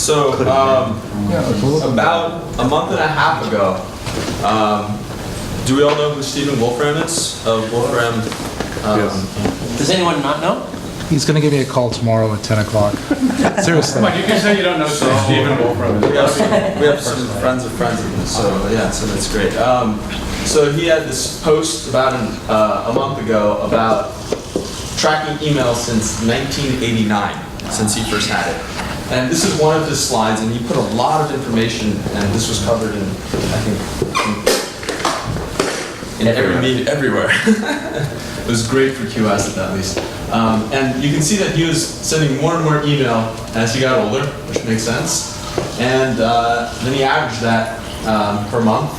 So, about a month and a half ago, do we all know who Stephen Wolfram is? Wolfram. Does anyone not know? He's going to give me a call tomorrow at 10 o'clock. Seriously. Come on, you can say you don't know Stephen Wolfram. We have some friends of friends of his, so yeah, so that's great. So he had this post about a month ago about tracking emails since 1989, since he first had it. And this is one of his slides, and he put a lot of information, and this was covered in, I think, in every meeting, everywhere. It was great for QS at least. And you can see that he was sending more and more email as he got older, which makes sense. And then he averaged that per month.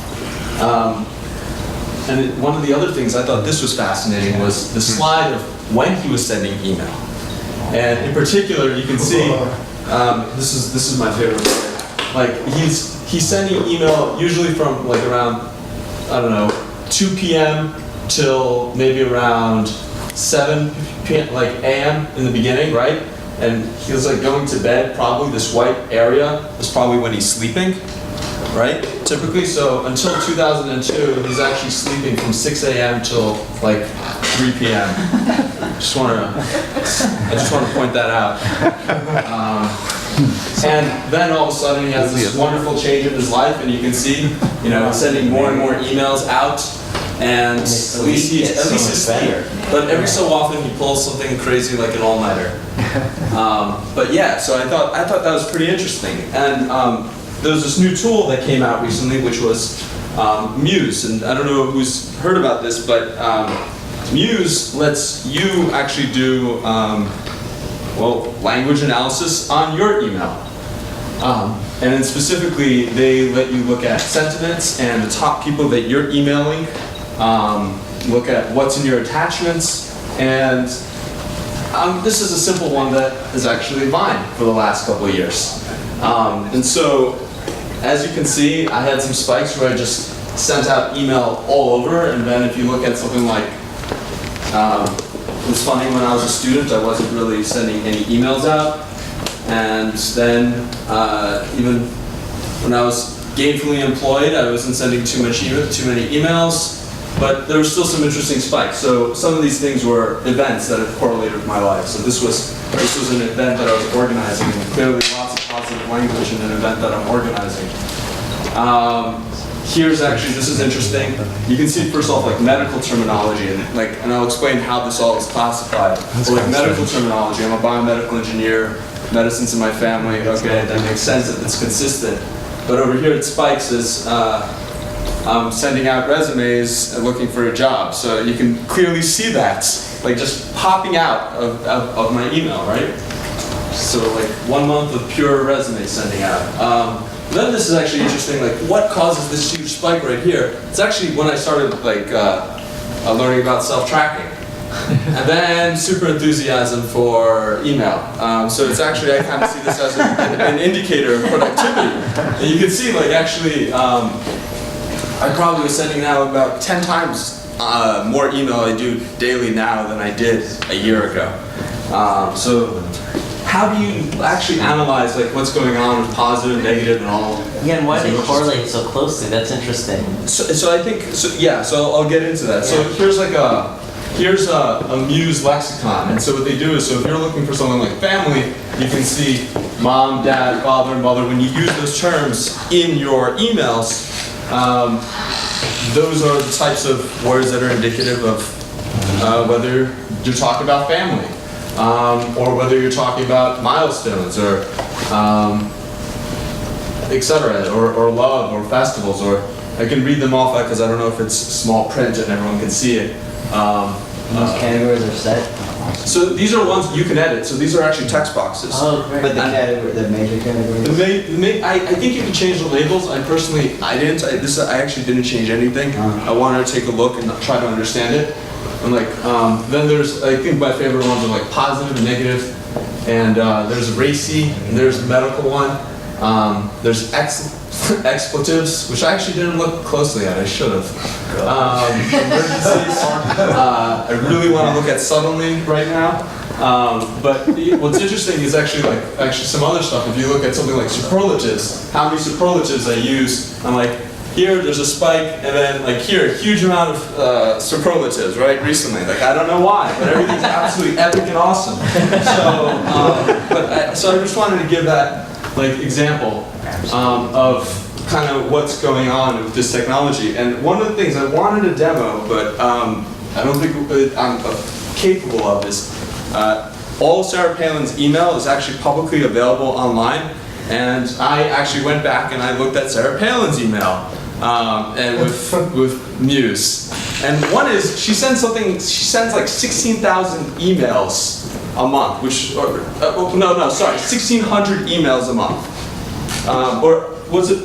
And one of the other things I thought this was fascinating was the slide of when he was sending email. And in particular, you can see, this is my favorite part. Like he's sending email usually from like around, I don't know, 2 p.m. till maybe around 7 p.m. like a.m. in the beginning, right? And he was like going to bed, probably this white area is probably when he's sleeping, right? Typically, so until 2002, he's actually sleeping from 6 a.m. till like 3 p.m. I just want to point that out. And then all of a sudden he has this wonderful change in his life, and you can see, you know, he's sending more and more emails out, and at least he's better. But every so often he pulls something crazy like an all-nighter. But yeah, so I thought that was pretty interesting. And there was this new tool that came out recently, which was Muse, and I don't know who's heard about this, but Muse lets you actually do language analysis on your email. And then specifically, they let you look at sentiments and the top people that you're emailing, look at what's in your attachments, and this is a simple one that is actually mine for the last couple of years. And so, as you can see, I had some spikes where I just sent out email all over, and then if you look at something like, it was funny when I was a student, I wasn't really sending any emails out. And then even when I was gainfully employed, I wasn't sending too many emails, but there were still some interesting spikes. So some of these things were events that have correlated with my life. So this was an event that I was organizing, and clearly lots of positive language in an event that I'm organizing. Here's actually, this is interesting. You can see first off like medical terminology, and I'll explain how this all is classified. So like medical terminology, I'm a biomedical engineer, medicine's in my family, okay, that makes sense that it's consistent. But over here it spikes as I'm sending out resumes and looking for a job. So you can clearly see that, like just popping out of my email, right? So like 1 month of pure resume sending out. Then this is actually interesting, like what causes this huge spike right here? It's actually when I started like learning about self-tracking. And then super enthusiasm for email. So it's actually, I kind of see this as an indicator of productivity. And you can see like actually, I probably was sending now about 10 times more email I do daily now than I did a year ago. So how do you actually analyze like what's going on with positive, negative, and all? Yeah, and why do they correlate so closely? That's interesting. So I think, so I'll get into that. So here's like here's a Muse lexicon, and so what they do is, so if you're looking for something like family, you can see mom, dad, father, and mother. When you use those terms in your emails, those are the types of words that are indicative of whether you're talking about family, or whether you're talking about milestones, or etc., or love, or festivals, or I can read them off because I don't know if it's small print and everyone can see it. Most categories are set. So these are ones you can edit. So these are actually text boxes. Oh, great. But the major categories? I think you can change the labels. I didn't. I actually didn't change anything. I wanted to take a look and try to understand it. And like, then there's, I think my favorite ones are like positive and negative. And there's racy, and there's a medical one. There's expletives, which I actually didn't look closely at. I should have. Emergencies. I really want to look at suddenly right now. But what's interesting is actually some other stuff. If you look at something like superlatives, how many superlatives I use, I'm like, here there's a spike, and then like here, a huge amount of superlatives, right, recently. Like, I don't know why, but everything's absolutely epic and awesome. So I just wanted to give that like example of kind of what's going on with this technology. And one of the things I wanted to demo, but I don't think I'm capable of is all Sarah Palin's email is actually publicly available online. And I actually went back and I looked at Sarah Palin's email and with news. And one is she sends like 16,000 emails a month, 1,600 emails a month. Or was it?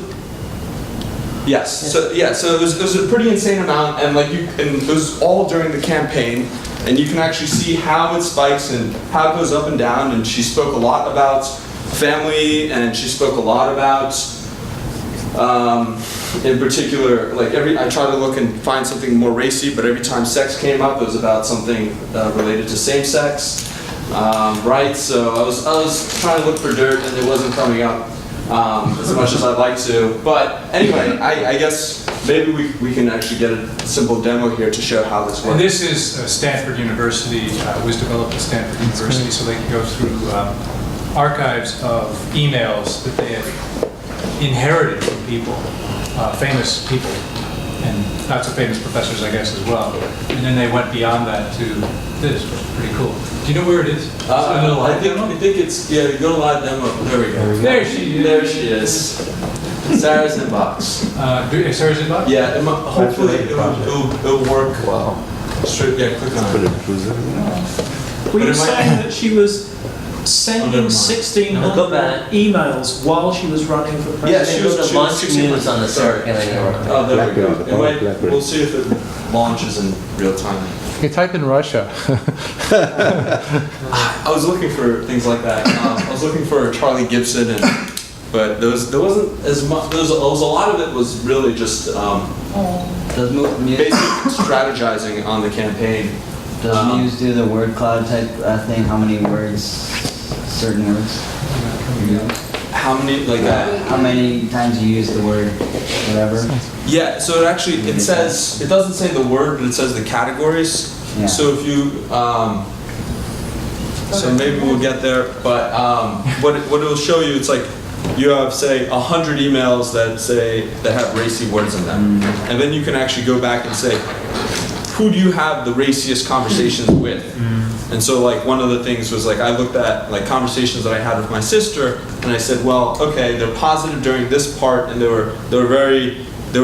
Yes. So yeah. So it was a pretty insane amount, and it was all during the campaign, and you can actually see how it spikes and how it goes up and down. And she spoke a lot about family, and she spoke a lot about, in particular, I tried to look and find something more racy, but every time sex came up, it was about something related to same-sex rights. So I was trying to look for dirt, and it wasn't coming up as much as I'd like to. But anyway, I guess maybe we can actually get a simple demo here to show how this works. And this is Stanford University, was developed at Stanford University, so they can go through archives of emails that they had inherited from people, famous people, and not so famous professors, I guess, as well. And then they went beyond that to this, which is pretty cool. Do you know where it is? I think it's, yeah, go to live demo. There we go. There she is. There she is. Sarah's inbox. Sarah's inbox? Yeah, hopefully it'll work. Wow. Straight, yeah, click on it. Were you saying that she was sending 1,600 emails while she was running for president? Yeah, she was launch 16 news on the Sarah Palin network. Oh, there we go. We'll see if it launches in real time. You type in Russia. I was looking for things like that. I was looking for Charlie Gibson, but there wasn't as much. There was a lot of it was really just basic strategizing on the campaign. Does Muse do the word cloud type thing? How many words, certain words? How many, how many times you use the word whatever? Yeah, so it says, it doesn't say the word, but it says the categories. Yeah. So if you, so maybe we'll get there, but what it'll show you, it's like, you have, say, 100 emails that have racy words in them. And then you can actually go back and say, who do you have the raciest conversations with? And so one of the things was I looked at conversations that I had with my sister, and I said, well, okay, they're positive during this part, and they were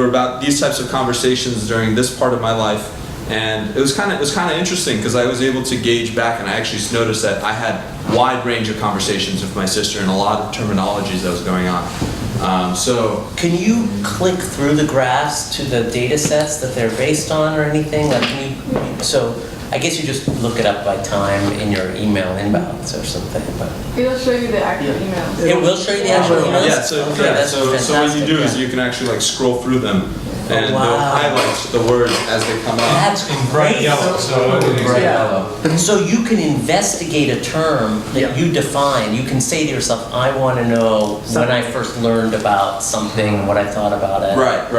about these types of conversations during this part of my life. And it was kind of interesting because I was able to gauge back, and I actually noticed that I had a wide range of conversations with my sister and a lot of terminologies that was going on. So can you click through the graphs to the data sets that they're based on or anything? So I guess you just look it up by time in your email inbox or something. But it'll show you the actual emails. It will show you the actual emails? Yeah, so what you do is you can actually scroll through them, and they'll highlight the words as they come up. That's In bright yellow, so Bright yellow. So you can investigate a term that you define. You can say to yourself, I want to know when I first learned about something, what I thought about it. Right.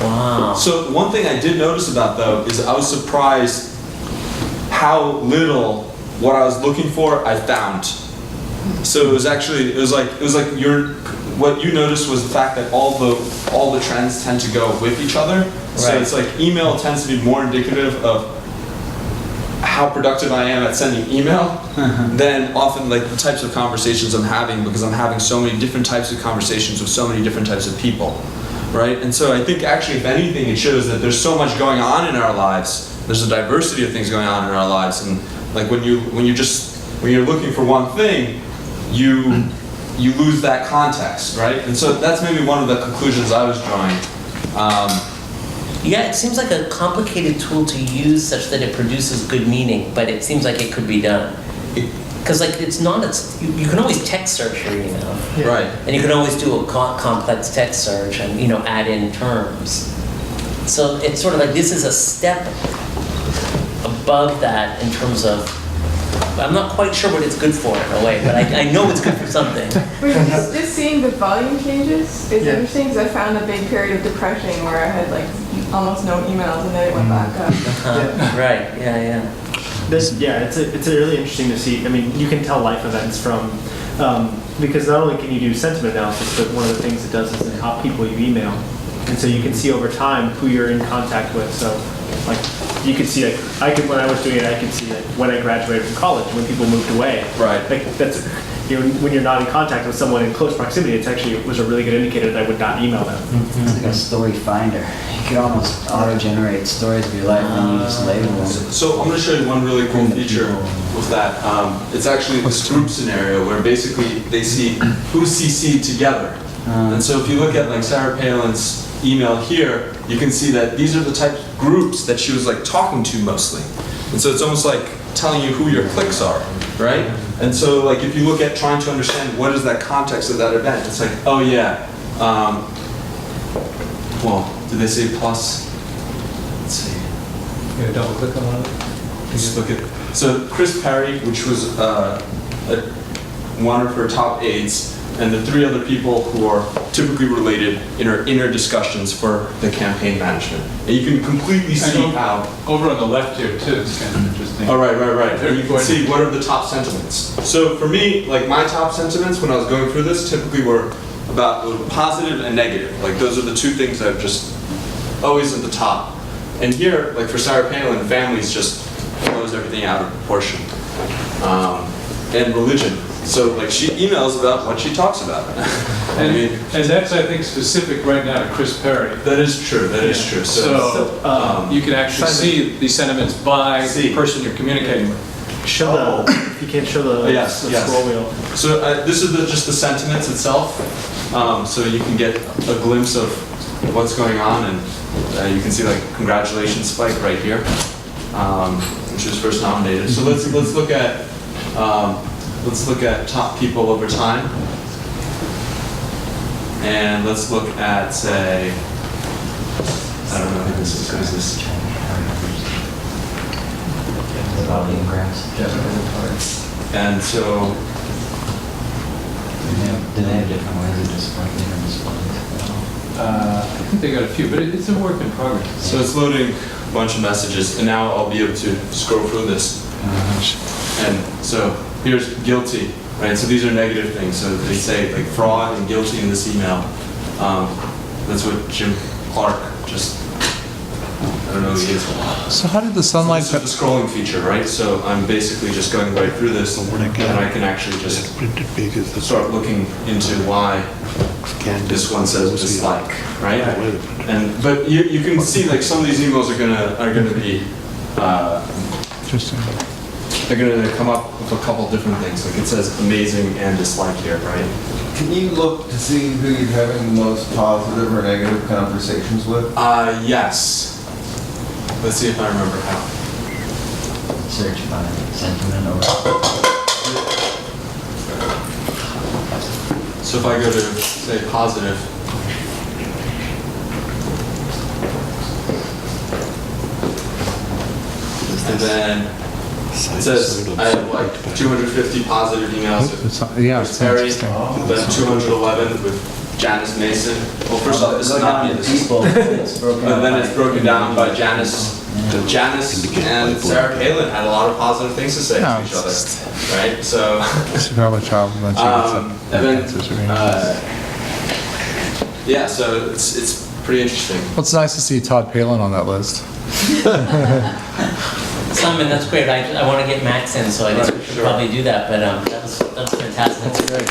Wow. So one thing I did notice about though is I was surprised how little what I was looking for I found. So it was like what you noticed was the fact that all the trends tend to go with each other. So Right. it's email tends to be more indicative of how productive I am at sending email than often the types of conversations I'm having, because I'm having so many different types of conversations with so many different types of people, right? And so I think actually, if anything, it shows that there's so much going on in our lives. There's a diversity of things going on in our lives, and when you're looking for one thing, you lose that context, right? And so that's maybe one of the conclusions I was drawing. Yeah, it seems like a complicated tool to use such that it produces good meaning, but it seems like it could be done. Because you can always text search your email. Right. And you can always do a complex text search and add in terms. So it's sort of this is a step above that in terms of I'm not quite sure what it's good for in a way, but I know it's good for something. But just seeing the volume changes is interesting because I found a big period of depression where I had like almost no emails and then it went back up. Right, yeah. It's really interesting to see. I mean, you can tell life events from, because not only can you do sentiment analysis, but one of the things it does is the top people you email. And so you can see over time who you're in contact with. So like you could see, like, when I was doing it, I could see like when I graduated from college, when people moved away. Right. Like that's, you know, when you're not in contact with someone in close proximity, it was a really good indicator that I would not email them. It's like a story finder. You could almost auto-generate stories of your life and you just label them. So I'm going to show you one really cool feature with that. It's actually this group scenario where basically they see who's CC'd together. And so if you look at like Sarah Palin's email here, you can see that these are the types of groups that she was like talking to mostly. And so it's almost like telling you who your cliques are, right? And so like if you look at trying to understand what is that context of that event, it's like, oh yeah, well, did they say plus? Let's see. You gonna double click on one of them? Just look at, so Chris Perry, which was one of her top aides, and the three other people who are typically related in her inner discussions for the campaign management. And you can completely see how... Over on the left here too, it's kind of interesting. Oh, right. And you can see what are the top sentiments. So for me, like my top sentiments when I was going through this typically were about positive and negative. Like those are the two things that are just always at the top. And here, like for Sarah Palin, families just blows everything out of proportion. And religion. So like she emails about what she talks about. And that's, I think, specific right now to Chris Perry. That is true. That is true. So you can actually see the sentiments by the person you're communicating with. Show the, if you can't show the, yes. scroll wheel. So this is just the sentiments itself. So you can get a glimpse of what's going on, and you can see like congratulations spike right here, which was first nominated. So let's look at top people over time, and let's look at, say, I don't know who this is. Who is this? Volume graphs. And so, Do they have different ways of displaying different displays? I think they got a few, but it's a work in progress. so it's loading a bunch of messages, and now I'll be able to scroll through this. And so here's guilty, right? So these are negative things. So they say like fraud and guilty in this email. That's what Jim Clark just, I don't know who he is. So how did the sunlight... So this is the scrolling feature, right? So I'm basically just going right through this, and I can actually just start looking into why this one says dislike, right? But you can see like some of these emails are gonna be Interesting. they're gonna come up with a couple different things. Like it says amazing and dislike here, right? Can you look to see who you're having the most positive or negative conversations with? Yes. Let's see if I remember how. Search by sentiment or... So if I go to, say, positive, and then it says I have like 250 positive emails with Yeah, Chris it's Perry, interesting. then 211 with Janice Mason. Well, first off, this is not me. This is, people. It's broken but then up it's broken down by Janice. Janice and Sarah Palin had a lot of positive things to say Yeah, to each other, it's right? So, It's probably child when she and then, gets up. yeah, so it's pretty interesting. Well, it's nice to see Todd Palin on that list. Simon, that's great. I want to get Max in, so I guess we should Sure. probably do that, but that was fantastic. That's great.